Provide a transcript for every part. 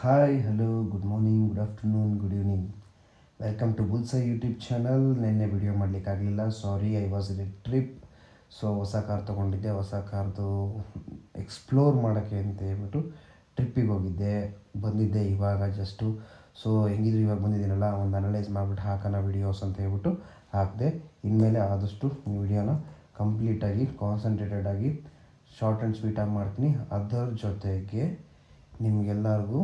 Hi hello good morning good afternoon good evening welcome to ಬುಲ್ಸಾ YouTube channel. ನಿನ್ನೆ video ಮಾಡಲಿಕ್ಕಾಗಲಿಲ್ಲ, sorry. I was in a trip. So ಹೊಸ car ತೊಗೊಂಡಿದ್ದೆ, ಹೊಸ ಕಾರ್ದು ಎಕ್ಸ್ಪ್ಲೋರ್ ಮಾಡೋಕ್ಕೆ ಅಂತ ಹೇಳ್ಬಿಟ್ಟು ಟ್ರಿಪ್ಪಿಗೆ ಹೋಗಿದ್ದೆ. ಬಂದಿದ್ದೆ ಇವಾಗ ಜಸ್ಟು. ಸೊ ಹೆಂಗಿದ್ರು ಇವಾಗ ಬಂದಿದ್ದೀನಲ್ಲ, ಒಂದು ಅನಲೈಸ್ ಮಾಡಿಬಿಟ್ಟು ಹಾಕೋಣ ವಿಡಿಯೋಸ್ ಅಂತ ಹೇಳ್ಬಿಟ್ಟು ಹಾಕಿದೆ. ಇನ್ಮೇಲೆ ಆದಷ್ಟು ವಿಡಿಯೋನ ಕಂಪ್ಲೀಟಾಗಿ ಕಾನ್ಸಂಟ್ರೇಟೆಡಾಗಿ ಶಾರ್ಟ್ ಆ್ಯಂಡ್ ಸ್ವೀಟಾಗಿ ಮಾಡ್ತೀನಿ. ಅದರ ಜೊತೆಗೆ ನಿಮಗೆಲ್ಲರಿಗೂ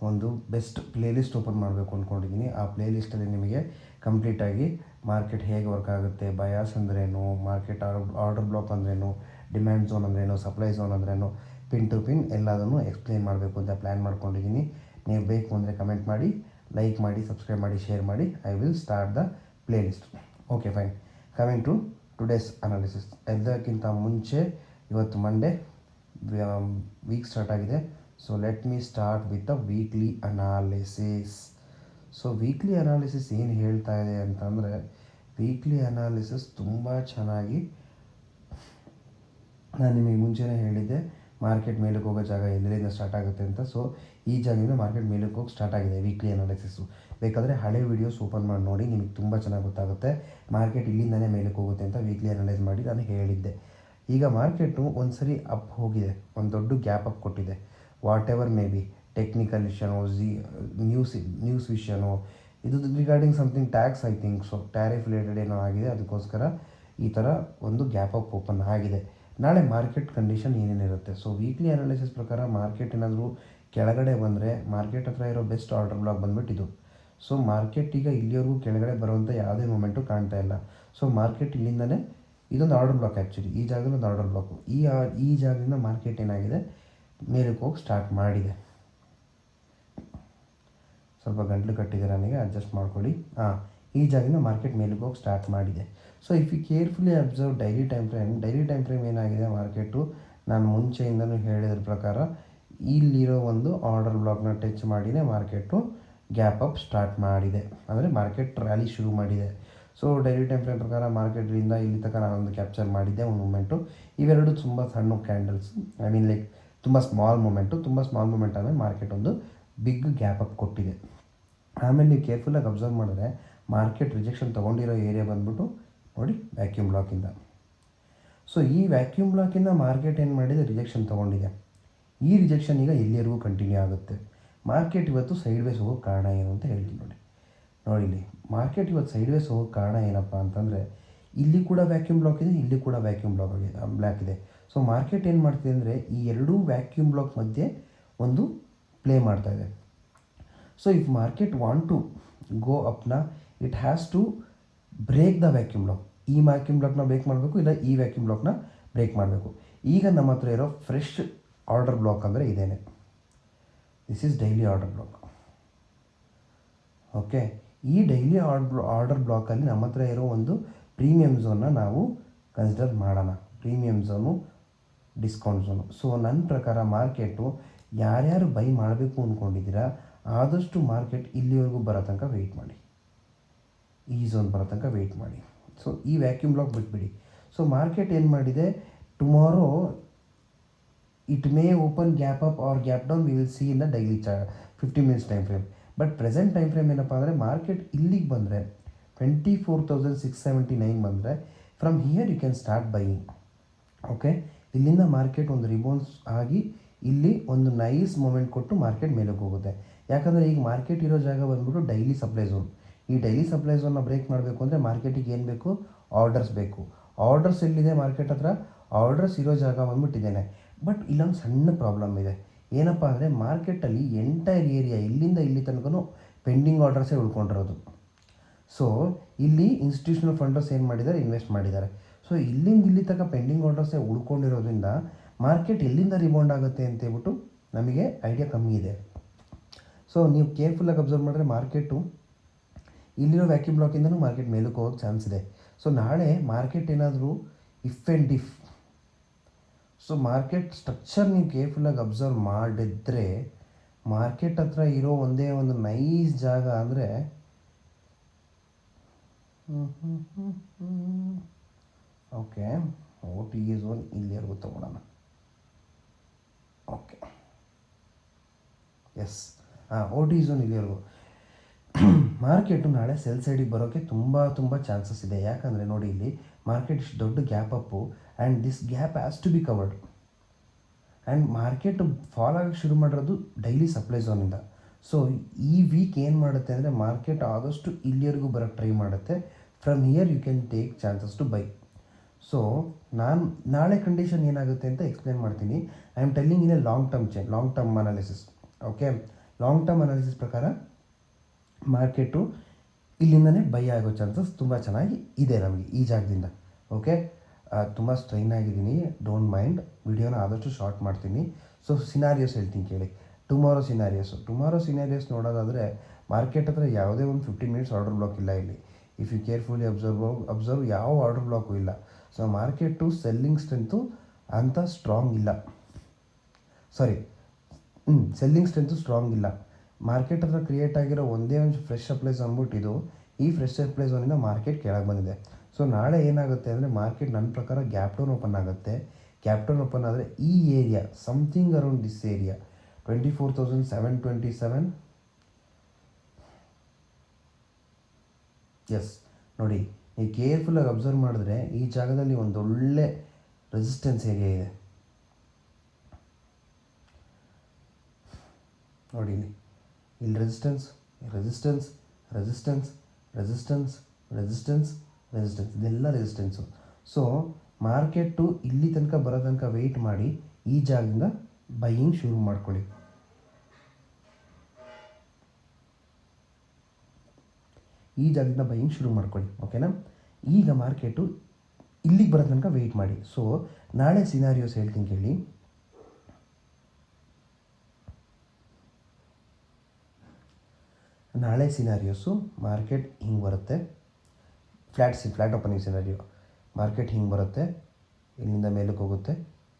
ಒಂದು ಬೆಸ್ಟ್ ಪ್ಲೇಲಿಸ್ಟ್ ಓಪನ್ ಮಾಡಬೇಕು ಅಂದ್ಕೊಂಡಿದ್ದೀನಿ. ಆ ಪ್ಲೇಲಿಸ್ಟಲ್ಲಿ ನಿಮಗೆ ಕಂಪ್ಲೀಟಾಗಿ ಮಾರ್ಕೆಟ್ ಹೇಗೆ ವರ್ಕ್ ಆಗುತ್ತೆ, ಬಯಾಸ್ ಅಂದ್ರೇನು, ಮಾರ್ಕೆಟ್ ಆರ್ಡರ್ ಬ್ಲಾಕ್ ಅಂದ್ರೇನು, ಡಿಮ್ಯಾಂಡ್ ಝೋನ್ ಅಂದ್ರೇನು, ಸಪ್ಲೈ ಝೋನ್ ಅಂದ್ರೇನು, ಪಿನ್ ಟು ಪಿನ್ ಎಲ್ಲದನ್ನು ಎಕ್ಸ್ಪ್ಲೇನ್ ಮಾಡಬೇಕು ಅಂತ ಪ್ಲ್ಯಾನ್ ಮಾಡ್ಕೊಂಡಿದ್ದೀನಿ. ನೀವು ಬೇಕು ಅಂದರೆ ಕಮೆಂಟ್ ಮಾಡಿ, ಲೈಕ್ ಮಾಡಿ, ಸಬ್ಸ್ಕ್ರೈಬ್ ಮಾಡಿ, ಶೇರ್ ಮಾಡಿ. I will start the playlist. Okay fine. Coming to today's analysis. ಎಲ್ಲಕ್ಕಿಂತ ಮುಂಚೆ ಇವತ್ತು ಮಂಡೇ, ವೀಕ್ ಸ್ಟಾರ್ಟ್ ಆಗಿದೆ. So let me start with the weekly analysis. So weekly analysis ಏನು ಹೇಳ್ತಾ ಇದೆ ಅಂತಂದರೆ, ವೀಕ್ಲಿ ಅನಾಲಿಸಿಸ್ ತುಂಬ ಚೆನ್ನಾಗಿ, ನಾನು ನಿಮಗೆ ಮುಂಚೆನೇ ಹೇಳಿದ್ದೆ ಮಾರ್ಕೆಟ್ ಮೇಲಕ್ಕೆ ಹೋಗೋ ಜಾಗ ಎಲ್ಲಿಂದ ಸ್ಟಾರ್ಟ್ ಆಗುತ್ತೆ ಅಂತ. ಸೊ ಈ ಜಾಗದಿಂದ ಮಾರ್ಕೆಟ್ ಮೇಲಕ್ಕೆ ಹೋಗಿ ಸ್ಟಾರ್ಟ್ ಆಗಿದೆ ವೀಕ್ಲಿ ಅನಾಲಿಸಿಸು. ಬೇಕಾದರೆ ಹಳೆ ವೀಡಿಯೋಸ್ ಓಪನ್ ಮಾಡಿ ನೋಡಿ, ನಿಮಗೆ ತುಂಬ ಚೆನ್ನಾಗಿ ಗೊತ್ತಾಗುತ್ತೆ. ಮಾರ್ಕೆಟ್ ಇಲ್ಲಿಂದನೇ ಮೇಲಕ್ಕೆ ಹೋಗುತ್ತೆ ಅಂತ ವೀಕ್ಲಿ ಅನಲೈಸ್ ಮಾಡಿ ನಾನು ಹೇಳಿದ್ದೆ. ಈಗ ಮಾರ್ಕೆಟು ಒಂದು ಸರಿ ಅಪ್ ಹೋಗಿದೆ, ಒಂದು ದೊಡ್ಡ ಗ್ಯಾಪ್ ಅಪ್ ಕೊಟ್ಟಿದೆ. Whatever may be, technical ವಿಷಯನೋ, ನ್ಯೂಸ್ ವಿಷಯನೋ, ಇದು regarding something tax, I think so, tariff related ಏನೋ ಆಗಿದೆ. ಅದಕ್ಕೋಸ್ಕರ ಈ ಥರ ಒಂದು ಗ್ಯಾಪ್ ಅಪ್ ಓಪನ್ ಆಗಿದೆ. ನಾಳೆ ಮಾರ್ಕೆಟ್ ಕಂಡೀಷನ್ ಏನೇನಿರುತ್ತೆ. ಸೊ ವೀಕ್ಲಿ ಅನಾಲಿಸಿಸ್ ಪ್ರಕಾರ ಮಾರ್ಕೆಟ್ ಏನಾದರೂ ಕೆಳಗಡೆ ಬಂದರೆ, ಮಾರ್ಕೆಟ್ ಹತ್ರ ಇರೋ ಬೆಸ್ಟ್ ಆರ್ಡರ್ ಬ್ಲಾಕ್ ಬಂದುಬಿಟ್ಟು ಇದು. ಸೊ ಮಾರ್ಕೆಟ್ ಈಗ ಇಲ್ಲಿವರೆಗೂ ಕೆಳಗಡೆ ಬರುವಂಥ ಯಾವುದೇ ಮೂಮೆಂಟು ಕಾಣ್ತಾ ಇಲ್ಲ. ಸೊ ಮಾರ್ಕೆಟ್ ಇಲ್ಲಿಂದನೇ, ಇದೊಂದು ಆರ್ಡರ್ ಬ್ಲಾಕ್ ಆ್ಯಕ್ಚುಲಿ, ಈ ಜಾಗದಲ್ಲಿ ಒಂದು ಆರ್ಡರ್ ಬ್ಲಾಕು. ಈ ಜಾಗದಿಂದ ಮಾರ್ಕೆಟ್ ಏನಾಗಿದೆ, ಮೇಲಕ್ಕೆ ಹೋಗಿ ಸ್ಟಾರ್ಟ್ ಮಾಡಿದೆ. ಸ್ವಲ್ಪ ಗಂಟಲು ಕಟ್ಟಿದೆ ನನಗೆ, ಅಡ್ಜಸ್ಟ್ ಮಾಡ್ಕೊಳ್ಳಿ. ಈ ಜಾಗದಿಂದ ಮಾರ್ಕೆಟ್ ಮೇಲಕ್ಕೆ ಹೋಗಿ ಸ್ಟಾರ್ಟ್ ಮಾಡಿದೆ. So if you carefully observe daily time frame ಏನಾಗಿದೆ ಮಾರ್ಕೆಟು, ನಾನು ಮುಂಚೆಯಿಂದಲೂ ಹೇಳಿದ್ರ ಪ್ರಕಾರ ಇಲ್ಲಿರೋ ಒಂದು ಆರ್ಡರ್ ಬ್ಲಾಕ್ನ ಟಚ್ ಮಾಡಿನೇ ಮಾರ್ಕೆಟು ಗ್ಯಾಪ್ ಅಪ್ ಸ್ಟಾರ್ಟ್ ಮಾಡಿದೆ, ಅಂದರೆ ಮಾರ್ಕೆಟ್ ರ್ಯಾಲಿ ಶುರು ಮಾಡಿದೆ. ಸೊ ಡೈಲಿ ಟೈಮ್ ಫ್ರೇಮ್ ಪ್ರಕಾರ ಮಾರ್ಕೆಟ್ರಿಂದ ಇಲ್ಲಿ ತನಕ ನಾನೊಂದು ಕ್ಯಾಪ್ಚರ್ ಮಾಡಿದ್ದೆ ಒಂದು ಮೂಮೆಂಟು. ಇವೆರಡು ತುಂಬ ಸಣ್ಣ ಕ್ಯಾಂಡಲ್ಸ್, ಐ ಮೀನ್ ಲೈಕ್ ತುಂಬ ಸ್ಮಾಲ್ ಮೂಮೆಂಟ್ ಆದಮೇಲೆ ಮಾರ್ಕೆಟ್ ಒಂದು ಬಿಗ್ ಗ್ಯಾಪ್ ಅಪ್ ಕೊಟ್ಟಿದೆ. ಆಮೇಲೆ ನೀವು ಕೇರ್ಫುಲ್ಲಾಗಿ ಅಬ್ಸರ್ವ್ ಮಾಡಿದ್ರೆ ಮಾರ್ಕೆಟ್ ರಿಜೆಕ್ಷನ್ ತೊಗೊಂಡಿರೋ ಏರಿಯಾ ಬಂದ್ಬಿಟ್ಟು ನೋಡಿ, ವ್ಯಾಕ್ಯೂಮ್ ಬ್ಲಾಕಿಂದ. ಸೊ ಈ ವ್ಯಾಕ್ಯೂಮ್ ಬ್ಲಾಕಿಂದ ಮಾರ್ಕೆಟ್ ಏನು ಮಾಡಿದೆ, ರಿಜೆಕ್ಷನ್ ತೊಗೊಂಡಿದೆ. ಈ ರಿಜೆಕ್ಷನ್ ಈಗ ಎಲ್ಲಿವರೆಗೂ ಕಂಟಿನ್ಯೂ ಆಗುತ್ತೆ. ಮಾರ್ಕೆಟ್ ಇವತ್ತು ಸೈಡ್ ವೇಸ್ ಹೋಗೋಕ್ಕೆ ಕಾರಣ ಏನು ಅಂತ ಹೇಳ್ತೀನಿ ನೋಡಿ ಇಲ್ಲಿ. ಮಾರ್ಕೆಟ್ ಇವತ್ತು ಸೈಡ್ ವೇಸ್ ಹೋಗೋಕ್ಕೆ ಕಾರಣ ಏನಪ್ಪ ಅಂತಂದರೆ, ಇಲ್ಲಿ ಕೂಡ ವ್ಯಾಕ್ಯೂಮ್ ಬ್ಲಾಕ್ ಇದೆ, ಇಲ್ಲಿ ಕೂಡ ವ್ಯಾಕ್ಯೂಮ್ ಬ್ಲಾಕ್ ಇದೆ. ಸೊ ಮಾರ್ಕೆಟ್ ಏನು ಮಾಡ್ತಿದೆ ಅಂದರೆ, ಈ ಎರಡೂ ವ್ಯಾಕ್ಯೂಮ್ ಬ್ಲಾಕ್ ಮಧ್ಯೆ ಒಂದು ಪ್ಲೇ ಮಾಡ್ತಾಯಿದೆ. So if market want to go ಅಪ್ನ, it has to break the vacuum block. ಈ ವ್ಯಾಕ್ಯೂಮ್ ಬ್ಲಾಕ್ನ ಬ್ರೇಕ್ ಮಾಡಬೇಕು, ಇಲ್ಲ ಈ ವ್ಯಾಕ್ಯೂಮ್ ಬ್ಲಾಕ್ನ ಬ್ರೇಕ್ ಮಾಡಬೇಕು. ಈಗ ನಮ್ಮ ಹತ್ರ ಇರೋ ಫ್ರೆಶ್ ಆರ್ಡರ್ ಬ್ಲಾಕ್ ಅಂದರೆ ಇದೇನೆ, this is daily order block. Okay, ಈ ಡೈಲಿ ಆರ್ಡರ್ ಬ್ಲಾಕಲ್ಲಿ ನಮ್ಮ ಹತ್ರ ಇರೋ ಒಂದು ಪ್ರೀಮಿಯಮ್ ಝೋನ್ನ ನಾವು ಕನ್ಸಿಡರ್ ಮಾಡೋಣ. Premium zone, discount zone. So ನನ್ನ ಪ್ರಕಾರ ಮಾರ್ಕೆಟು ಯಾರ್ಯಾರು ಬೈ ಮಾಡಬೇಕು ಅಂದ್ಕೊಂಡಿದ್ದೀರಾ, ಆದಷ್ಟು ಮಾರ್ಕೆಟ್ ಇಲ್ಲಿವರೆಗೂ ಬರೋ ತನಕ ವೆಯ್ಟ್ ಮಾಡಿ, ಈ ಝೋನ್ ಬರೋ ತನಕ ವೆಯ್ಟ್ ಮಾಡಿ. ಸೊ ಈ ವ್ಯಾಕ್ಯೂಮ್ ಬ್ಲಾಕ್ ಬಿಟ್ಬಿಡಿ. ಸೊ ಮಾರ್ಕೆಟ್ ಏನು ಮಾಡಿದೆ, tomorrow it may open gap up or gap down, we will see in the daily 15 minutes time frame. But present time frame ಏನಪ್ಪ ಅಂದರೆ, ಮಾರ್ಕೆಟ್ ಇಲ್ಲಿಗೆ ಬಂದರೆ 24,679 ಬಂದರೆ, from here you can start buying. Okay, ಇಲ್ಲಿಂದ market ಒಂದು rebound ಆಗಿ ಇಲ್ಲಿ ಒಂದು ನೈಸ್ ಮೂಮೆಂಟ್ ಕೊಟ್ಟು ಮಾರ್ಕೆಟ್ ಮೇಲಕ್ಕೆ ಹೋಗುತ್ತೆ. ಯಾಕಂದರೆ ಈಗ ಮಾರ್ಕೆಟ್ ಇರೋ ಜಾಗ ಬಂದ್ಬಿಟ್ಟು ಡೈಲಿ ಸಪ್ಲೈ ಝೋನ್. ಈ ಡೈಲಿ ಸಪ್ಲೈ ಝೋನ್ನ ಬ್ರೇಕ್ ಮಾಡಬೇಕು ಅಂದರೆ ಮಾರ್ಕೆಟಿಗೆ ಏನು ಬೇಕು, ಆರ್ಡರ್ಸ್ ಬೇಕು. ಆರ್ಡರ್ಸ್ ಎಲ್ಲಿದೆ ಮಾರ್ಕೆಟ್ ಹತ್ರ, ಆರ್ಡರ್ಸ್ ಇರೋ ಜಾಗ ಬಂದ್ಬಿಟ್ಟಿದ್ದೇನೆ. ಬಟ್ ಇಲ್ಲೊಂದು ಸಣ್ಣ ಪ್ರಾಬ್ಲಮ್ ಇದೆ. ಏನಪ್ಪ ಅಂದರೆ, ಮಾರ್ಕೆಟಲ್ಲಿ ಎಂಟೈರ್ ಏರಿಯಾ ಇಲ್ಲಿಂದ ಇಲ್ಲಿ ತನಕ ಪೆಂಡಿಂಗ್ ಆರ್ಡರ್ಸೇ ಉಳ್ಕೊಂಡಿರೋದು. ಸೊ ಇಲ್ಲಿ ಇನ್ಸ್ಟಿಟ್ಯೂಷನಲ್ ಫಂಡರ್ಸ್ ಏನು ಮಾಡಿದ್ದಾರೆ, ಇನ್ವೆಸ್ಟ್ ಮಾಡಿದ್ದಾರೆ. ಸೊ ಇಲ್ಲಿಂದ ಇಲ್ಲಿ ತನಕ ಪೆಂಡಿಂಗ್ ಆರ್ಡರ್ಸೇ ಉಳ್ಕೊಂಡಿರೋದ್ರಿಂದ ಮಾರ್ಕೆಟ್ ಎಲ್ಲಿಂದ ರಿಬೌಂಡ್ ಆಗುತ್ತೆ ಅಂತೇಳ್ಬಿಟ್ಟು ನಮಗೆ ಐಡಿಯಾ ಕಮ್ಮಿ ಇದೆ. ಸೊ ನೀವು ಕೇರ್ಫುಲ್ಲಾಗಿ ಅಬ್ಸರ್ವ್ ಮಾಡಿದ್ರೆ ಮಾರ್ಕೆಟು ಇಲ್ಲಿರೋ ವ್ಯಾಕ್ಯೂಮ್ ಬ್ಲಾಕಿಂದನೂ ಮಾರ್ಕೆಟ್ ಮೇಲಕ್ಕೆ ಹೋಗೋಕ್ಕೆ ಚಾನ್ಸ್ ಇದೆ. ಸೊ ನಾಳೆ ಮಾರ್ಕೆಟ್ ಏನಾದರೂ if and if, so market structure ನೀವು ಕೇರ್ಫುಲ್ಲಾಗಿ ಅಬ್ಸರ್ವ್ ಮಾಡಿದ್ರೆ, ಮಾರ್ಕೆಟ್ ಹತ್ರ ಇರೋ ಒಂದೇ ಒಂದು ನೈಸ್ ಜಾಗ ಅಂದರೆ, ಓಕೆ, OTE ಝೋನ್ ಇಲ್ಲಿವರೆಗೂ ತೊಗೊಳ್ಳೋಣ. Okay, S O T zone ಇಲ್ಲಿವರೆಗೂ. ಮಾರ್ಕೆಟು ನಾಳೆ ಸೆಲ್ ಸೈಡಿಗೆ ಬರೋಕ್ಕೆ ತುಂಬ ಚಾನ್ಸಸ್ ಇದೆ. ಯಾಕಂದರೆ ನೋಡಿ, ಇಲ್ಲಿ ಮಾರ್ಕೆಟ್ ಇಷ್ಟು ದೊಡ್ಡ gap up and this gap has to be covered. And market fall ಆಗೋಕ್ಕೆ ಶುರು ಮಾಡಿರೋದು ಡೈಲಿ ಸಪ್ಲೈ ಝೋನಿಂದ. ಸೊ ಈ ವೀಕ್ ಏನು ಮಾಡುತ್ತೆ ಅಂದರೆ ಮಾರ್ಕೆಟ್ ಆದಷ್ಟು ಇಲ್ಲಿವರೆಗೂ ಬರೋಕ್ಕೆ ಟ್ರೈ ಮಾಡುತ್ತೆ. From here you can take chances to buy. So ನಾನು ನಾಳೆ ಕಂಡೀಷನ್ ಏನಾಗುತ್ತೆ ಅಂತ ಎಕ್ಸ್ಪ್ಲೇನ್ ಮಾಡ್ತೀನಿ. I am telling in a long term analysis. Okay, long term analysis ಪ್ರಕಾರ ಮಾರ್ಕೆಟು ಇಲ್ಲಿಂದನೇ ಬೈ ಆಗೋ ಚಾನ್ಸಸ್ ತುಂಬ ಚೆನ್ನಾಗಿ ಇದೆ ನಮಗೆ ಈ ಜಾಗದಿಂದ. ಓಕೆ, ತುಂಬ ಸ್ಟ್ರೈನ್ ಆಗಿದ್ದೀನಿ, ಡೋಂಟ್ ಮೈಂಡ್. ವಿಡಿಯೋನ ಆದಷ್ಟು ಶಾರ್ಟ್ ಮಾಡ್ತೀನಿ. ಸೊ ಸಿನಾರಿಯೋಸ್ ಹೇಳ್ತೀನಿ ಕೇಳಿ. ಟುಮಾರೋ ಸಿನಾರಿಯೋಸ್ ನೋಡೋದಾದರೆ ಮಾರ್ಕೆಟ್ ಹತ್ರ ಯಾವುದೇ ಒಂದು 15 ಮಿನಿಟ್ಸ್ ಆರ್ಡರ್ ಬ್ಲಾಕ್ ಇಲ್ಲ ಇಲ್ಲಿ. ಇಫ್ ಯು ಕೇರ್ಫುಲಿ ಅಬ್ಸರ್ವ್ ಯಾವ ಆರ್ಡರ್ ಬ್ಲಾಕು ಇಲ್ಲ. ಸೊ ಮಾರ್ಕೆಟು ಸೆಲ್ಲಿಂಗ್ ಸ್ಟ್ರೆಂತು ಅಂತ ಸ್ಟ್ರಾಂಗ್ ಇಲ್ಲ. ಸೆಲ್ಲಿಂಗ್ ಸ್ಟ್ರೆಂತು ಸ್ಟ್ರಾಂಗ್ ಇಲ್ಲ. ಮಾರ್ಕೆಟ್ ಹತ್ರ ಕ್ರಿಯೇಟ್ ಆಗಿರೋ ಒಂದೇ ಒಂದು ಫ್ರೆಶ್ ಸಪ್ಲೈ ಅಂದ್ಬಿಟ್ಟಿದ್ದು, ಈ ಫ್ರೆಶ್ ಸಪ್ಲೈ ಝೋನಿಂದ ಮಾರ್ಕೆಟ್ ಕೆಳಗೆ ಬಂದಿದೆ. ಸೊ ನಾಳೆ ಏನಾಗುತ್ತೆ ಅಂದರೆ ಮಾರ್ಕೆಟ್ ನನ್ನ ಪ್ರಕಾರ ಗ್ಯಾಪ್ ಡೌನ್ ಓಪನ್ ಆಗುತ್ತೆ. ಗ್ಯಾಪ್ ಡೌನ್ ಓಪನ್ ಆದರೆ ಈ area something around this area 24,727. Yes, ನೋಡಿ, ನೀವು ಕೇರ್ಫುಲ್ಲಾಗಿ ಅಬ್ಸರ್ವ್ ಮಾಡಿದ್ರೆ ಈ ಜಾಗದಲ್ಲಿ ಒಂದು ಒಳ್ಳೆ ರೆಸಿಸ್ಟೆನ್ಸ್ ಏರಿಯಾ ಇದೆ. ನೋಡಿ ಇಲ್ಲಿ ರೆಸಿಸ್ಟೆನ್ಸ್ ಇದೆಲ್ಲ ರೆಸಿಸ್ಟೆನ್ಸು. ಸೊ ಮಾರ್ಕೆಟು ಇಲ್ಲಿ ತನಕ ಬರೋ ತನಕ ವೆಯ್ಟ್ ಮಾಡಿ ಈ ಜಾಗದಿಂದ ಬೈಯಿಂಗ್ ಶುರು ಮಾಡ್ಕೊಳ್ಳಿ. ಓಕೆನಾ? ಈಗ ಮಾರ್ಕೆಟು ಇಲ್ಲಿಗೆ ಬರೋ ತನಕ ವೆಯ್ಟ್ ಮಾಡಿ. ಸೊ ನಾಳೆ ಸಿನಾರಿಯೋಸ್ ಹೇಳ್ತೀನಿ ಕೇಳಿ. ನಾಳೆ ಸಿನಾರಿಯೋಸು ಮಾರ್ಕೆಟ್ ಹಿಂಗೆ ಬರುತ್ತೆ. Flat opening scenario. ಮಾರ್ಕೆಟ್ ಹಿಂಗೆ ಬರುತ್ತೆ, ಇಲ್ಲಿಂದ ಮೇಲಕ್ಕೆ ಹೋಗುತ್ತೆ.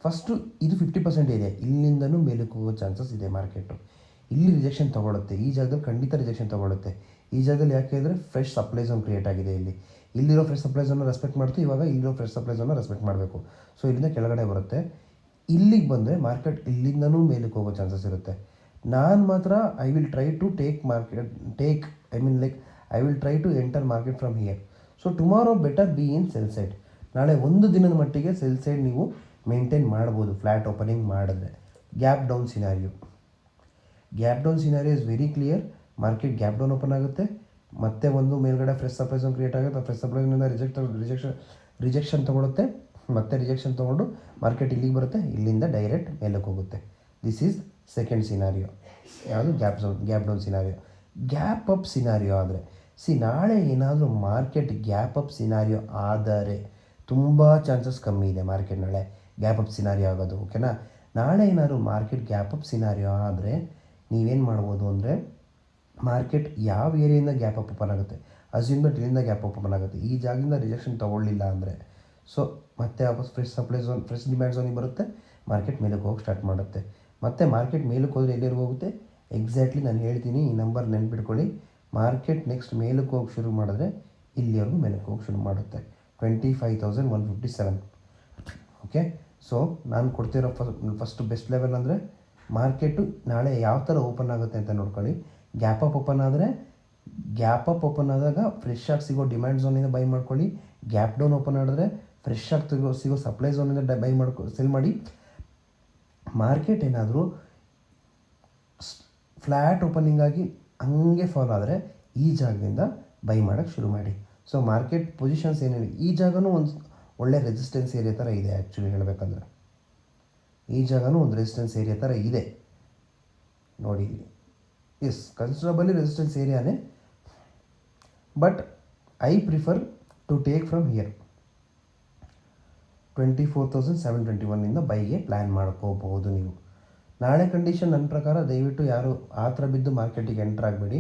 ಫಸ್ಟು ಇದು 50% ಏರಿಯಾ, ಇಲ್ಲಿಂದನೂ ಮೇಲಕ್ಕೆ ಹೋಗೋ ಚಾನ್ಸಸ್ ಇದೆ. ಮಾರ್ಕೆಟು ಇಲ್ಲಿ ರಿಜೆಕ್ಷನ್ ತೊಗೊಳುತ್ತೆ, ಈ ಜಾಗದಲ್ಲಿ ಖಂಡಿತ ರಿಜೆಕ್ಷನ್ ತೊಗೊಳುತ್ತೆ. ಈ ಜಾಗದಲ್ಲಿ ಯಾಕೆ ಅಂದರೆ ಫ್ರೆಶ್ ಸಪ್ಲೈ ಝೋನ್ ಕ್ರಿಯೇಟ್ ಆಗಿದೆ. ಇಲ್ಲಿರೋ ಫ್ರೆಶ್ ಸಪ್ಲೈ ಝೋನ್ನ ರೆಸ್ಪೆಕ್ಟ್ ಮಾಡ್ತು. ಇವಾಗ ಇಲ್ಲಿರೋ ಫ್ರೆಶ್ ಸಪ್ಲೈ ಝೋನ್ನ ರೆಸ್ಪೆಕ್ಟ್ ಮಾಡಬೇಕು. ಸೊ ಇಲ್ಲಿಂದ ಕೆಳಗಡೆ ಬರುತ್ತೆ. ಇಲ್ಲಿಗೆ ಬಂದರೆ ಮಾರ್ಕೆಟ್ ಇಲ್ಲಿಂದನೂ ಮೇಲಕ್ಕೆ ಹೋಗೋ ಚಾನ್ಸಸ್ ಇರುತ್ತೆ. ನಾನು ಮಾತ್ರ I will try to enter market from here. So tomorrow better be in sell side. ನಾಳೆ ಒಂದು ದಿನದ ಮಟ್ಟಿಗೆ ಸೆಲ್ ಸೈಡ್ ನೀವು ಮೇಂಟೈನ್ ಮಾಡ್ಬೋದು ಫ್ಲ್ಯಾಟ್ ಓಪನಿಂಗ್ ಮಾಡಿದ್ರೆ. Gap down scenario is very clear. Market gap down open ಆಗುತ್ತೆ, ಮತ್ತೆ ಒಂದು ಮೇಲ್ಗಡೆ ಫ್ರೆಶ್ ಸಪ್ಲೈ ಝೋನ್ ಕ್ರಿಯೇಟ್ ಆಗುತ್ತೆ. ಫ್ರೆಶ್ ಸಪ್ಲೈ ಝೋನಿಂದ ರಿಜೆಕ್ಷನ್ ತೊಗೊಳುತ್ತೆ, ಮತ್ತೆ ರಿಜೆಕ್ಷನ್ ತೊಗೊಂಡು ಮಾರ್ಕೆಟ್ ಇಲ್ಲಿಗೆ ಬರುತ್ತೆ, ಇಲ್ಲಿಂದ ಡೈರೆಕ್ಟ್ ಮೇಲಕ್ಕೆ ಹೋಗುತ್ತೆ. This is second scenario. ಯಾವುದು? Gap down scenario. Gap up scenario ಆದರೆ ನಾಳೆ ಏನಾದರೂ ಮಾರ್ಕೆಟ್ ಗ್ಯಾಪ್ ಅಪ್ ಸಿನಾರಿಯೋ ಆದರೆ ತುಂಬ ಚಾನ್ಸಸ್ ಕಮ್ಮಿ ಇದೆ ಮಾರ್ಕೆಟ್ ನಾಳೆ ಗ್ಯಾಪ್ ಅಪ್ ಸಿನಾರಿಯೋ ಆಗೋದು. ಓಕೆನಾ? ನಾಳೆ ಏನಾದರೂ ಮಾರ್ಕೆಟ್ ಗ್ಯಾಪ್ ಅಪ್ ಸಿನಾರಿಯೋ ಆದರೆ ನೀವೇನು ಮಾಡ್ಬೋದು ಅಂದರೆ, ಮಾರ್ಕೆಟ್ ಯಾವ ಏರಿಯಿಂದ ಗ್ಯಾಪ್ ಅಪ್ ಓಪನ್ ಆಗುತ್ತೆ, ಅಸ್ಯೂಮ್ ದಟ್ ಇಲ್ಲಿಂದ ಗ್ಯಾಪ್ ಅಪ್ ಓಪನ್ ಆಗುತ್ತೆ, ಈ ಜಾಗದಿಂದ ರಿಜೆಕ್ಷನ್ ತೊಗೊಳ್ಳಿಲ್ಲ ಅಂದರೆ, ಸೊ ಮತ್ತೆ ವಾಪಸ್ fresh supply zone, fresh demand ಝೋನಿಗೆ ಬರುತ್ತೆ, ಮಾರ್ಕೆಟ್ ಮೇಲಕ್ಕೆ ಹೋಗಿ ಸ್ಟಾರ್ಟ್ ಮಾಡುತ್ತೆ. ಮತ್ತು ಮಾರ್ಕೆಟ್ ಮೇಲಕ್ಕೆ ಹೋದರೆ ಎಲ್ಲಿವರೆಗೂ ಹೋಗುತ್ತೆ? ಎಕ್ಸಾಕ್ಟ್ಲಿ ನಾನು ಹೇಳ್ತೀನಿ, ಈ ನಂಬರ್ ನೆನ್ಪಿಟ್ಕೊಳ್ಳಿ. ಮಾರ್ಕೆಟ್ ನೆಕ್ಸ್ಟ್ ಮೇಲಕ್ಕೆ ಹೋಗಿ ಶುರು ಮಾಡಿದ್ರೆ ಇಲ್ಲಿವರೆಗೂ ಮೇಲಕ್ಕೆ ಹೋಗಿ ಶುರು ಮಾಡುತ್ತೆ. 25,157. ಓಕೆ, ಸೊ ನಾನು ಕೊಡ್ತಿರೋ ಫಸ್ಟ್ ಬೆಸ್ಟ್ ಲೆವೆಲ್ ಅಂದರೆ ಮಾರ್ಕೆಟು ನಾಳೆ ಯಾವ ಥರ ಓಪನ್ ಆಗುತ್ತೆ ಅಂತ ನೋಡ್ಕೊಳ್ಳಿ. ಗ್ಯಾಪ್ ಅಪ್ ಓಪನ್ ಆದಾಗ ಫ್ರೆಶ್ ಆಗಿ ಸಿಗೋ ಡಿಮ್ಯಾಂಡ್ ಝೋನಿಂದ ಬೈ ಮಾಡ್ಕೊಳ್ಳಿ. ಗ್ಯಾಪ್ ಡೌನ್ ಓಪನ್ ಆಡಿದ್ರೆ ಫ್ರೆಶ್ ಆಗಿ ಸಿಗೋ ಸಪ್ಲೈ ಝೋನಿಂದ ಸೆಲ್ ಮಾಡಿ. ಮಾರ್ಕೆಟ್ ಏನಾದರೂ ಫ್ಲ್ಯಾಟ್ ಓಪನಿಂಗ್ ಆಗಿ ಹಂಗೆ ಫಾಲೋ ಆದರೆ ಈ ಜಾಗದಿಂದ ಬೈ ಮಾಡೋಕ್ಕೆ ಶುರು ಮಾಡಿ. ಸೊ ಮಾರ್ಕೆಟ್ ಪೊಸಿಷನ್ಸ್ ಏನಿದೆ, ಈ ಜಾಗನೂ ಒಂದು ಒಳ್ಳೆ ರೆಸಿಸ್ಟೆನ್ಸ್ ಏರಿಯಾ ಥರ ಇದೆ. ಆ್ಯಕ್ಚುಲಿ ಹೇಳಬೇಕಂದ್ರೆ ಈ ಜಾಗನೂ ಒಂದು ರೆಸಿಸ್ಟೆನ್ಸ್ ಏರಿಯಾ ಥರ ಇದೆ ನೋಡಿ. ಎಸ್, ಕನ್ಸಿಡರಬಲಿ ರೆಸಿಸ್ಟೆನ್ಸ್ ಏರಿಯಾನೇ, but I prefer to take from here 24,721 ಬೈಗೆ ಪ್ಲ್ಯಾನ್ ಮಾಡ್ಕೋಬಹುದು ನೀವು. ನಾಳೆ ಕಂಡೀಷನ್ ನನ್ನ ಪ್ರಕಾರ ದಯವಿಟ್ಟು ಯಾರು ಆ ಥರ ಬಿದ್ದು ಮಾರ್ಕೆಟಿಗೆ ಎಂಟ್ರ್ ಆಗಬೇಡಿ.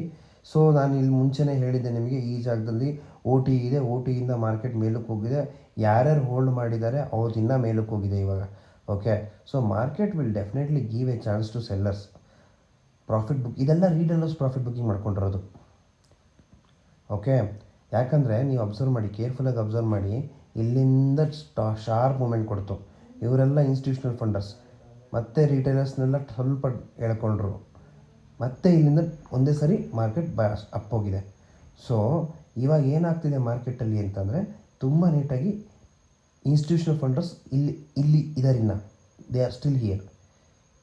ಸೊ ನಾನು ಇಲ್ಲಿ ಮುಂಚೆನೇ ಹೇಳಿದ್ದೆ ನಿಮಗೆ, ಈ ಜಾಗದಲ್ಲಿ ಓ ಟಿ ಇದೆ, ಓ ಟಿಯಿಂದ ಮಾರ್ಕೆಟ್ ಮೇಲಕ್ಕೆ ಹೋಗಿದೆ. ಯಾರ್ಯಾರು ಹೋಲ್ಡ್ ಮಾಡಿದ್ದಾರೆ ಅವ್ರದ್ದು ಇನ್ನೂ ಮೇಲಕ್ಕೆ ಹೋಗಿದೆ ಇವಾಗ. Okay, so market will definitely give a chance to sellers. Profit book ಇದೆಲ್ಲ ರೀಟೇಲರ್ಸ್ ಪ್ರಾಫಿಟ್ ಬುಕ್ಕಿಂಗ್ ಮಾಡ್ಕೊಂಡಿರೋದು. ಓಕೆ, ಯಾಕಂದರೆ ನೀವು ಅಬ್ಸರ್ವ್ ಮಾಡಿ, ಕೇರ್ಫುಲ್ಲಾಗಿ ಅಬ್ಸರ್ವ್ ಮಾಡಿ, ಇಲ್ಲಿಂದ ಶಾರ್ಪ್ ಮೂಮೆಂಟ್ ಕೊಡ್ತು. ಇವರೆಲ್ಲ ಇನ್ಸ್ಟಿಟ್ಯೂಷನಲ್ ಫಂಡರ್ಸ್ ಮತ್ತು ರೀಟೇಲರ್ಸ್ನೆಲ್ಲ ಸ್ವಲ್ಪ ಹೇಳ್ಕೊಂಡ್ರು. ಮತ್ತೆ ಇಲ್ಲಿಂದ ಒಂದೇ ಸರಿ ಮಾರ್ಕೆಟ್ ಅಪ್ ಹೋಗಿದೆ. ಸೊ ಇವಾಗ ಏನಾಗ್ತಿದೆ ಮಾರ್ಕೆಟಲ್ಲಿ ಅಂತಂದರೆ ತುಂಬ ನೀಟಾಗಿ ಇನ್ಸ್ಟಿಟ್ಯೂಷನಲ್ ಫಂಡರ್ಸ್ ಇಲ್ಲಿ ಇದರಿನ್ನ ದೇ ಆರ್ ಸ್ಟಿಲ್ ಹಿಯರ್.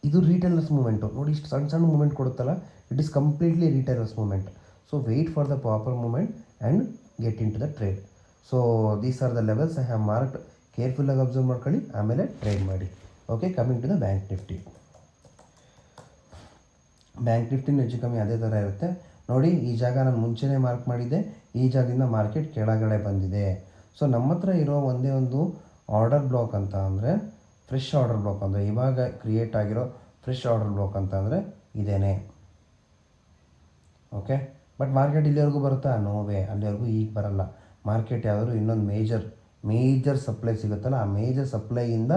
ಇದು ರೀಟೇಲರ್ಸ್ ಮೂಮೆಂಟು ನೋಡಿ, ಇಷ್ಟು ಸಣ್ಣ ಸಣ್ಣ ಮೂಮೆಂಟ್ ಕೊಡುತ್ತಲ್ಲ, it is completely retailers movement. So wait for the proper movement and get in to the trade. So these are the levels I have marked. ಕೇರ್ಫುಲ್ಲಾಗಿ observe ಮಾಡ್ಕೊಳ್ಳಿ, ಆಮೇಲೆ trade ಮಾಡಿ. Okay, coming to the bank Nifty. Bank ನಿಫ್ಟಿನೂ ಹೆಚ್ಚು ಕಮ್ಮಿ ಅದೇ ಥರ ಇರುತ್ತೆ ನೋಡಿ. ಈ ಜಾಗ ನಾನು ಮುಂಚೆನೇ ಮಾರ್ಕ್ ಮಾಡಿದ್ದೆ, ಈ ಜಾಗದಿಂದ ಮಾರ್ಕೆಟ್ ಕೆಳಗಡೆ ಬಂದಿದೆ. ಸೊ ನಮ್ಮ ಹತ್ರ ಇರೋ ಒಂದೇ ಒಂದು ಆರ್ಡರ್ ಬ್ಲಾಕ್ ಅಂತ ಅಂದರೆ, ಫ್ರೆಶ್ ಆರ್ಡರ್ ಬ್ಲಾಕ್ ಅಂದರೆ, ಇವಾಗ ಕ್ರಿಯೇಟ್ ಆಗಿರೋ ಫ್ರೆಶ್ ಆರ್ಡರ್ ಬ್ಲಾಕ್ ಅಂತ ಅಂದರೆ ಇದೇನೆ. ಓಕೆ, ಬಟ್ ಮಾರ್ಕೆಟ್ ಇಲ್ಲಿವರೆಗೂ ಬರುತ್ತಾ? ನೋವೇ, ಅಲ್ಲಿವರೆಗೂ ಈಗ ಬರಲ್ಲ. ಮಾರ್ಕೆಟ್ ಯಾವುದಾದ್ರು ಇನ್ನೊಂದು ಮೇಜರ್ ಸಪ್ಲೈ ಸಿಗುತ್ತಲ್ಲ, ಆ ಮೇಜರ್ ಸಪ್ಲೈಯಿಂದ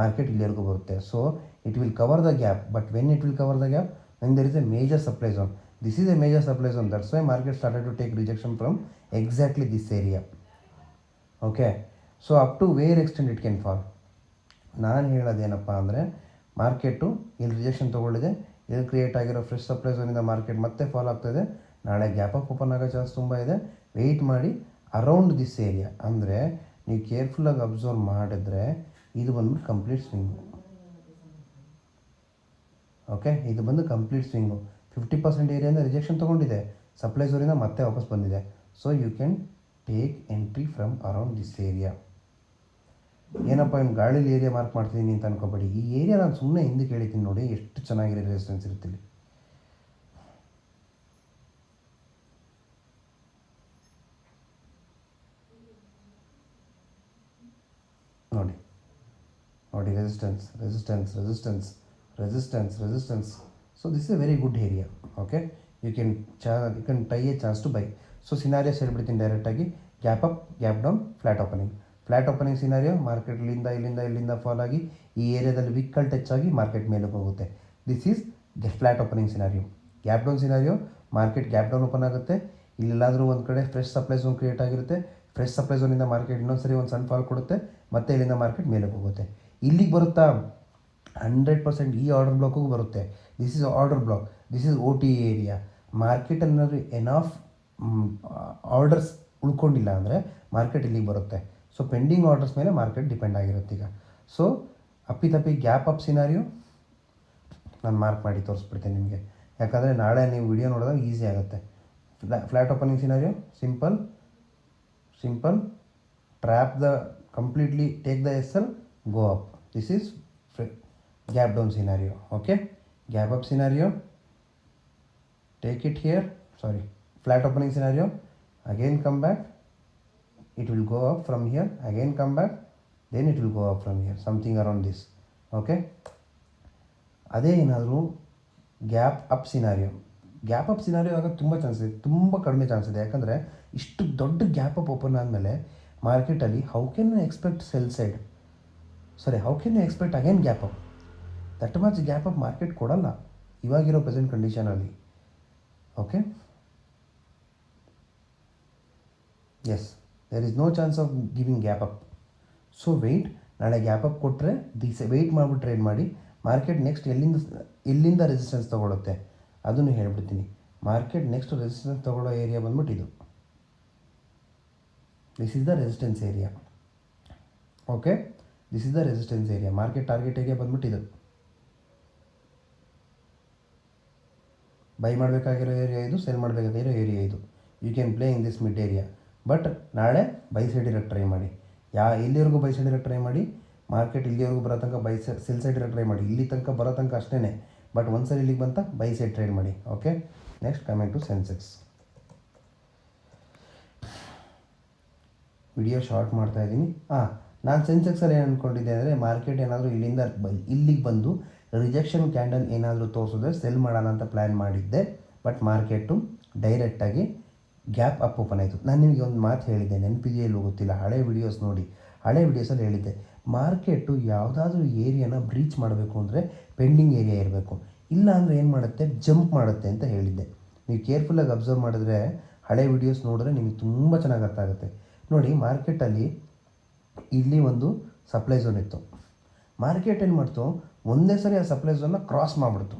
ಮಾರ್ಕೆಟ್ ಇಲ್ಲಿವರೆಗೂ ಬರುತ್ತೆ. So it will cover the gap, but when it will cover the gap, when there is a major supply zone. This is a major supply zone, that's why market started to take rejection from exactly this area. Okay, so up to where extent it can fall. ನಾನು ಹೇಳೋದೇನಪ್ಪ ಅಂದರೆ, market ಇಲ್ಲಿ rejection ತೊಗೊಂಡಿದೆ, ಇಲ್ಲಿ create ಆಗಿರೋ fresh supply ಝೋನಿಂದ market ಮತ್ತೆ fall ಆಗ್ತಾಯಿದೆ. ನಾಳೆ gap up open ಆಗೋ chance ತುಂಬ ಇದೆ. ವೆಯ್ಟ್ ಮಾಡಿ ಅರೌಂಡ್ ದಿಸ್ ಏರಿಯಾ. ಅಂದರೆ ನೀವು ಕೇರ್ಫುಲ್ಲಾಗಿ ಅಬ್ಸರ್ವ್ ಮಾಡಿದ್ರೆ ಇದು ಬಂದ್ಬಿಟ್ಟು ಕಂಪ್ಲೀಟ್ ಸ್ವಿಂಗು. ಓಕೆ, ಇದು ಬಂದು ಕಂಪ್ಲೀಟ್ ಸ್ವಿಂಗು. 50% ಏರಿಯಾಯಿಂದ ರಿಜೆಕ್ಷನ್ ತೊಗೊಂಡಿದೆ, ಸಪ್ಲೈ ಝೋನಿಂದ ಮತ್ತೆ ವಾಪಸ್ ಬಂದಿದೆ. So you can take entry from around this area. ಏನಪ್ಪ ಇನ್ನು ಗಾಳೀಲಿ ಏರಿಯಾ ಮಾರ್ಕ್ ಮಾಡ್ತಿದ್ದೀನಿ ಅಂತ ಅನ್ಕೋಬೇಡಿ. ಈ ಏರಿಯಾ ನಾನು ಸುಮ್ಮನೆ ಹಿಂದಕ್ಕೆ ಹೇಳಿದ್ದೀನಿ ನೋಡಿ, ಎಷ್ಟು ಚೆನ್ನಾಗಿರೋ ರೆಸಿಸ್ಟೆನ್ಸ್ ಇರುತ್ತೆ ಇಲ್ಲಿ. ನೋಡಿ ನೋಡಿ, resistance. So this is a very good area. Okay, you can tie a chance to buy. So scenarios ಹೇಳ್ಬಿಡ್ತೀನಿ ಡೈರೆಕ್ಟಾಗಿ. Gap up, gap down, flat opening scenario. Market ಇಲ್ಲಿಂದ ಫಾಲ್ ಆಗಿ ಈ ಏರಿಯಾದಲ್ಲಿ ವಿಕ್ಕಲ್ ಟಚ್ ಆಗಿ ಮಾರ್ಕೆಟ್ ಮೇಲೆ ಹೋಗುತ್ತೆ. This is flat opening scenario. Gap down scenario, market gap down open ಆಗುತ್ತೆ. ಇಲ್ಲೆಲ್ಲಾದರೂ ಒಂದು ಕಡೆ ಫ್ರೆಶ್ ಸಪ್ಲೈ ಝೋನ್ ಕ್ರಿಯೇಟ್ ಆಗಿರುತ್ತೆ. ಫ್ರೆಶ್ ಸಪ್ಲೈ ಝೋನಿಂದ ಮಾರ್ಕೆಟ್ ಇನ್ನೊಂದ್ಸರಿ ಒಂದು ಸಣ್ಣ ಫಾಲ್ ಕೊಡುತ್ತೆ, ಮತ್ತೆ ಇಲ್ಲಿಂದ ಮಾರ್ಕೆಟ್ ಮೇಲೆ ಹೋಗುತ್ತೆ. ಇಲ್ಲಿಗೆ ಬರುತ್ತಾ? 100% ಈ ಆರ್ಡರ್ ಬ್ಲಾಕಿಗೂ ಬರುತ್ತೆ. This is order block, this is OT area. ಮಾರ್ಕೆಟಲ್ಲಿ ಏನಾದರೂ ಎನಾಫ್ ಆರ್ಡರ್ಸ್ ಉಳ್ಕೊಂಡಿಲ್ಲ ಅಂದರೆ ಮಾರ್ಕೆಟ್ ಇಲ್ಲಿಗೆ ಬರುತ್ತೆ. ಸೊ ಪೆಂಡಿಂಗ್ ಆರ್ಡರ್ಸ್ ಮೇಲೆ ಮಾರ್ಕೆಟ್ ಡಿಪೆಂಡ್ ಆಗಿರುತ್ತೆ ಈಗ. ಸೊ ಅಪ್ಪಿತಪ್ಪಿ ಗ್ಯಾಪ್ ಅಪ್ ಸಿನಾರಿಯೋ ನಾನು ಮಾರ್ಕ್ ಮಾಡಿ ತೋರಿಸ್ಬಿಡ್ತೇನೆ ನಿಮಗೆ, ಯಾಕಂದರೆ ನಾಳೆ ನೀವು ವಿಡಿಯೋ ನೋಡಿದಾಗ ಈಸಿ ಆಗುತ್ತೆ. Flat opening scenario, simple trap the completely, take the SL, go up. This is gap down scenario. Okay, gap up scenario, take it here, flat opening scenario, again come back, it will go up from here, again come back, then it will go up from here, something around this. Okay, ಅದೇ ಏನಾದರೂ gap up scenario ಆಗ ತುಂಬ ಕಡಿಮೆ chance ಇದೆ. ಯಾಕಂದರೆ ಇಷ್ಟು ದೊಡ್ಡ gap up open ಆದಮೇಲೆ ಮಾರ್ಕೆಟಲ್ಲಿ how can you expect again gap up? That much gap up market ಕೊಡಲ್ಲ ಇವಾಗಿರೋ ಪ್ರೆಸೆಂಟ್ ಕಂಡೀಷನಲ್ಲಿ. Okay, yes, there is no chance of giving gap up. So wait, ನಾಳೆ ಗ್ಯಾಪ್ ಅಪ್ ಕೊಟ್ಟರೆ ವೆಯ್ಟ್ ಮಾಡಿಬಿಟ್ಟು trade ಮಾಡಿ. Market next ಎಲ್ಲಿಂದ resistance ತೊಗೊಳುತ್ತೆ ಅದನ್ನು ಹೇಳ್ಬಿಡ್ತೀನಿ. ಮಾರ್ಕೆಟ್ ನೆಕ್ಸ್ಟ್ ರೆಸಿಸ್ಟೆನ್ಸ್ ತೊಗೊಳ್ಳೋ ಏರಿಯಾ ಬಂದ್ಬಿಟ್ಟು ಇದು. This is the resistance area. Okay, this is the resistance area. Market target area ಬಂದ್ಬಿಟ್ಟು ಇದು. ಬೈ ಮಾಡಬೇಕಾಗಿರೋ ಏರಿಯಾ ಇದು, ಸೆಲ್ ಮಾಡಬೇಕಾಗಿರೋ ಏರಿಯಾ ಇದು. You can play in this mid area. But ನಾಳೆ ಬೈ ಸೈಡ್ ಇರೋಕ್ಕೆ ಟ್ರೈ ಮಾಡಿ. ಎಲ್ಲಿವರೆಗೂ ಬೈ ಸೈಡ್ ಇರೋಕ್ಕೆ ಟ್ರೈ ಮಾಡಿ. ಮಾರ್ಕೆಟ್ ಇಲ್ಲಿವರೆಗೂ ಬರೋ ತನಕ ಸೆಲ್ ಸೈಡ್ ಇರೋಕ್ಕೆ ಟ್ರೈ ಮಾಡಿ. ಇಲ್ಲಿ ತನಕ ಬರೋ ತನಕ ಅಷ್ಟೇ. ಬಟ್ ಒಂದ್ಸರಿ ಇಲ್ಲಿಗೆ ಬಂತ ಬೈ ಸೈಡ್ ಟ್ರೇಡ್ ಮಾಡಿ. Okay, next coming to Sensex. Video short ಮಾಡ್ತಾ ಇದ್ದೀನಿ. ನಾನು ಸೆನ್ಸೆಕ್ಸಲ್ಲಿ ಏನು ಅಂದ್ಕೊಂಡಿದ್ದೆ ಅಂದರೆ, ಮಾರ್ಕೆಟ್ ಏನಾದರೂ ಇಲ್ಲಿಗೆ ಬಂದು ರಿಜೆಕ್ಷನ್ ಕ್ಯಾಂಡಲ್ ಏನಾದರೂ ತೋರಿಸಿದ್ರೆ ಸೆಲ್ ಮಾಡೋಣ ಅಂತ ಪ್ಲ್ಯಾನ್ ಮಾಡಿದ್ದೆ. ಬಟ್ ಮಾರ್ಕೆಟು ಡೈರೆಕ್ಟಾಗಿ ಗ್ಯಾಪ್ ಅಪ್ ಓಪನ್ ಆಯಿತು. ನಾನು ನಿಮಗೆ ಒಂದು ಮಾತು ಹೇಳಿದ್ದೆ, ನೆನಪಿದೆಯಲ್ಲೂ ಗೊತ್ತಿಲ್ಲ, ಹಳೆ ವೀಡಿಯೋಸ್ ನೋಡಿ. ಹಳೆ ವೀಡಿಯೋಸಲ್ಲಿ ಹೇಳಿದ್ದೆ, ಮಾರ್ಕೆಟು ಯಾವುದಾದ್ರೂ ಏರಿಯಾನ ಬ್ರೀಚ್ ಮಾಡಬೇಕು ಅಂದರೆ ಪೆಂಡಿಂಗ್ ಏರಿಯಾ ಇರಬೇಕು, ಇಲ್ಲ ಅಂದರೆ ಏನು ಮಾಡುತ್ತೆ, ಜಂಪ್ ಮಾಡುತ್ತೆ ಅಂತ ಹೇಳಿದ್ದೆ. ನೀವು ಕೇರ್ಫುಲ್ಲಾಗಿ ಅಬ್ಸರ್ವ್ ಮಾಡಿದ್ರೆ, ಹಳೆ ವೀಡಿಯೋಸ್ ನೋಡಿದ್ರೆ ನಿಮಗೆ ತುಂಬ ಚೆನ್ನಾಗಿ ಅರ್ಥ ಆಗುತ್ತೆ. ನೋಡಿ, ಮಾರ್ಕೆಟಲ್ಲಿ ಇಲ್ಲಿ ಒಂದು ಸಪ್ಲೈ ಝೋನ್ ಇತ್ತು. ಮಾರ್ಕೆಟ್ ಏನು ಮಾಡ್ತು, ಒಂದೇ ಸರಿ ಆ ಸಪ್ಲೈ ಝೋನ್ನ ಕ್ರಾಸ್ ಮಾಡಿಬಿಡ್ತು.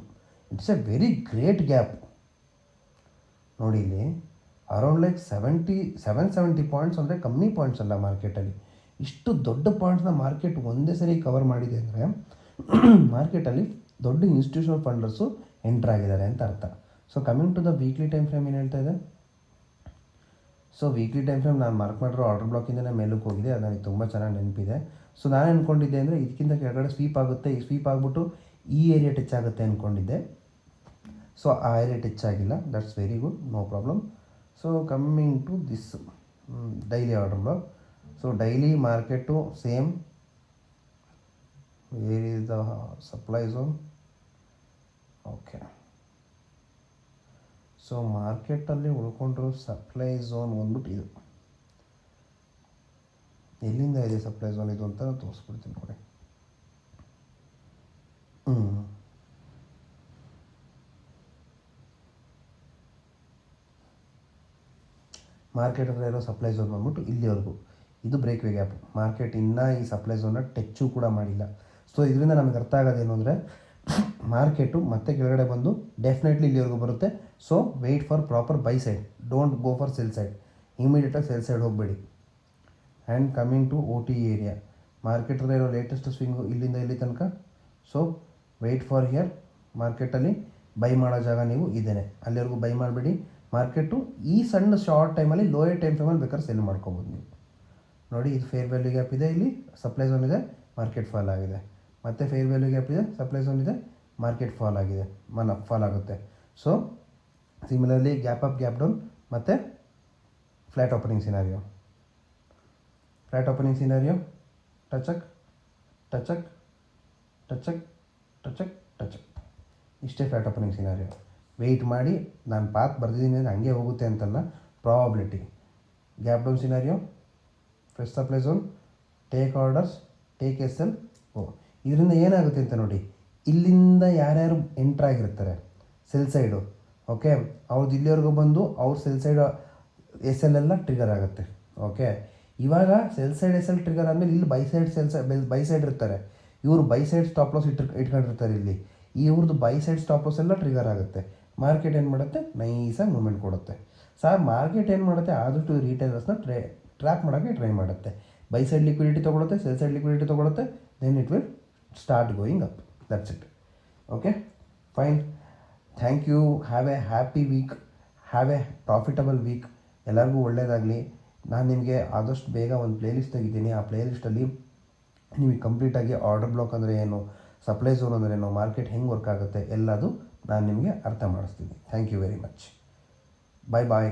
It's a very great gap. ನೋಡಿ ಇಲ್ಲಿ ಅರೌಂಡ್ ಲೈಕ್ 770 ಪಾಯಿಂಟ್ಸ್ ಅಂದರೆ ಕಮ್ಮಿ ಪಾಯಿಂಟ್ಸ್ ಅಲ್ಲ ಮಾರ್ಕೆಟಲ್ಲಿ. ಇಷ್ಟು ದೊಡ್ಡ ಪಾಯಿಂಟ್ಸ್ನ ಮಾರ್ಕೆಟ್ ಒಂದೇ ಸರಿ ಕವರ್ ಮಾಡಿದೆ ಅಂದರೆ ಮಾರ್ಕೆಟಲ್ಲಿ ದೊಡ್ಡ ಇನ್ಸ್ಟಿಟ್ಯೂಷನಲ್ ಫಂಡರ್ಸು ಎಂಟ್ರ್ ಆಗಿದ್ದಾರೆ ಅಂತ ಅರ್ಥ. So coming to the weekly time frame ಏನು ಹೇಳ್ತಾ ಇದೆ? ಸೊ ವೀಕ್ಲಿ ಟೈಮ್ ಫ್ರೇಮ್ ನಾನು ಮಾರ್ಕ್ ಮಾಡಿರೋ ಆರ್ಡರ್ ಬ್ಲಾಕಿಂದನೇ ಮೇಲಕ್ಕೆ ಹೋಗಿದೆ, ಅದು ನನಗೆ ತುಂಬ ಚೆನ್ನಾಗಿ ನೆನಪಿದೆ. ಸೊ ನಾನು ಅಂದ್ಕೊಂಡಿದ್ದೆ ಅಂದರೆ ಇದಕ್ಕಿಂತ ಕೆಳಗಡೆ ಸ್ವೀಪ್ ಆಗುತ್ತೆ, ಈ ಸ್ವೀಪ್ ಆಗಿಬಿಟ್ಟು ಈ ಏರಿಯಾ ಟಚ್ ಆಗುತ್ತೆ ಅಂದ್ಕೊಂಡಿದ್ದೆ. ಸೊ ಆ ಏರಿಯಾ ಟಚ್ ಆಗಿಲ್ಲ, that's very good, no problem. So coming to this daily order block. So daily market same, where is the supply zone? Okay, so ಮಾರ್ಕೆಟಲ್ಲಿ ಉಳ್ಕೊಂಡಿರೋ ಸಪ್ಲೈ ಝೋನ್ ಬಂದ್ಬಿಟ್ಟು ಇದು. ಎಲ್ಲಿಂದ ಇದೆ ಸಪ್ಲೈ ಝೋನ್ ಇದು ಅಂತ ತೋರಿಸ್ಬಿಡ್ತೀನಿ ನೋಡಿ. ಮಾರ್ಕೆಟ್ ಹತ್ರ ಇರೋ ಸಪ್ಲೈ ಝೋನ್ ಬಂದ್ಬಿಟ್ಟು ಇಲ್ಲಿವರೆಗೂ ಇದು ಬ್ರೇಕ್ ವೇ ಗ್ಯಾಪ್. ಮಾರ್ಕೆಟ್ ಇನ್ನೂ ಈ ಸಪ್ಲೈ ಝೋನ್ನ ಟಚ್ಚು ಕೂಡ ಮಾಡಿಲ್ಲ. ಸೊ ಇದರಿಂದ ನಮಗೆ ಅರ್ಥ ಆಗೋದೇನು ಅಂದರೆ ಮಾರ್ಕೆಟು ಮತ್ತೆ ಕೆಳಗಡೆ ಬಂದು ಡೆಫಿನೆಟ್ಲಿ ಇಲ್ಲಿವರೆಗೂ ಬರುತ್ತೆ. So wait for proper buy side, don't go for sell side. ಇಮಿಡಿಯೇಟಾಗಿ ಸೆಲ್ ಸೈಡ್ ಹೋಗಬೇಡಿ. And coming to OT area, market ಹತ್ರ ಇರೋ ಲೇಟೆಸ್ಟ್ ಸ್ವಿಂಗು ಇಲ್ಲಿಂದ ಇಲ್ಲಿ ತನಕ. So wait for here. ಮಾರ್ಕೆಟಲ್ಲಿ ಬೈ ಮಾಡೋ ಜಾಗ ನೀವು ಇದ್ದೇನೆ, ಅಲ್ಲಿವರೆಗೂ ಬೈ ಮಾಡಬೇಡಿ. ಮಾರ್ಕೆಟು ಈ ಸಣ್ಣ ಶಾರ್ಟ್ ಟೈಮಲ್ಲಿ ಲೋಯರ್ ಟೈಮ್ ಫ್ರೇಮಲ್ಲಿ ಬೇಕಾದ್ರೆ ಸೆಲ್ ಮಾಡ್ಕೋಬೋದು ನೀವು. ನೋಡಿ ಇದು ಫೇರ್ ವ್ಯಾಲ್ಯೂ ಗ್ಯಾಪ್ ಇದೆ, ಇಲ್ಲಿ ಸಪ್ಲೈ ಝೋನ್ ಇದೆ, ಮಾರ್ಕೆಟ್ ಫಾಲ್ ಆಗಿದೆ. ಮತ್ತು ಫೇರ್ ವ್ಯಾಲ್ಯೂ ಗ್ಯಾಪ್ ಇದೆ, ಸಪ್ಲೈ ಝೋನ್ ಇದೆ, ಮಾರ್ಕೆಟ್ ಫಾಲ್ ಆಗಿದೆ, ಫಾಲ್ ಆಗುತ್ತೆ. So similarly gap up, gap down ಮತ್ತು flat opening scenario. Flat opening scenario ಟಚಕ್ ಟಚಕ್ ಟಚಕ್ ಟಚಕ್ ಟಚಕ್, ಇಷ್ಟೇ ಫ್ಲ್ಯಾಟ್ ಓಪನಿಂಗ್ ಸಿನಾರಿಯೋ. ವೆಯ್ಟ್ ಮಾಡಿ, ನಾನು ಪಾತ್ ಬರ್ದಿದ್ದೀನಿ ಅಂದರೆ ಹಂಗೆ ಹೋಗುತ್ತೆ ಅಂತಲ್ಲ, probability. Gap down scenario, fresh supply zone, take orders, take SL. ಇದರಿಂದ ಏನಾಗುತ್ತೆ ಅಂತ ನೋಡಿ, ಇಲ್ಲಿಂದ ಯಾರ್ಯಾರು ಎಂಟ್ರಾಗಿರ್ತಾರೆ ಸೆಲ್ ಸೈಡು, ಓಕೆ, ಅವ್ರದ್ದು ಇಲ್ಲಿವರೆಗೂ ಬಂದು ಅವ್ರ ಸೆಲ್ ಸೈಡ್ SL ಎಲ್ಲ ಟ್ರಿಗರ್ ಆಗುತ್ತೆ. ಓಕೆ, ಇವಾಗ ಸೆಲ್ ಸೈಡ್ SL ಟ್ರಿಗರ್ ಆದಮೇಲೆ ಇಲ್ಲಿ ಬೈ ಸೈಡ್ ಇರ್ತಾರೆ, ಇವರು ಬೈ ಸೈಡ್ ಸ್ಟಾಪ್ ಲಾಸ್ ಇಟ್ಕೊಂಡಿರ್ತಾರೆ. ಇಲ್ಲಿ ಇವ್ರದ್ದು ಬೈ ಸೈಡ್ ಸ್ಟಾಪ್ ಲಾಸ್ ಎಲ್ಲ ಟ್ರಿಗರ್ ಆಗುತ್ತೆ. ಮಾರ್ಕೆಟ್ ಏನು ಮಾಡುತ್ತೆ, ನೈಸಾಗಿ ಮೂವ್ಮೆಂಟ್ ಕೊಡುತ್ತೆ. ಮಾರ್ಕೆಟ್ ಏನು ಮಾಡುತ್ತೆ, ಆದಷ್ಟು ರೀಟೇಲರ್ಸ್ನ ಟ್ರ್ಯಾಪ್ ಮಾಡೋಕ್ಕೆ ಟ್ರೈ ಮಾಡುತ್ತೆ. ಬೈ ಸೈಡ್ ಲಿಕ್ವಿಡಿಟಿ ತೊಗೊಳುತ್ತೆ, ಸೆಲ್ ಸೈಡ್ ಲಿಕ್ವಿಡಿಟಿ ತೊಗೊಳುತ್ತೆ, then it will start going up. That's it. Okay, fine, thank you. Have a happy week, have a profitable week. ಎಲ್ಲರಿಗೂ ಒಳ್ಳೆಯದಾಗಲಿ. ನಾನು ನಿಮಗೆ ಆದಷ್ಟು ಬೇಗ ಒಂದು ಪ್ಲೇಲಿಸ್ಟ್ ತೆಗಿದ್ದೀನಿ. ಆ ಪ್ಲೇಲಿಸ್ಟಲ್ಲಿ ನಿಮಗೆ ಕಂಪ್ಲೀಟಾಗಿ ಆರ್ಡರ್ ಬ್ಲಾಕ್ ಅಂದರೆ ಏನು, ಸಪ್ಲೈ ಝೋನ್ ಅಂದರೆ ಏನು, ಮಾರ್ಕೆಟ್ ಹೆಂಗೆ ವರ್ಕ್ ಆಗುತ್ತೆ ಎಲ್ಲದು ನಾನು ನಿಮಗೆ ಅರ್ಥ ಮಾಡಿಸ್ತೀನಿ. Thank you very much. Bye bye.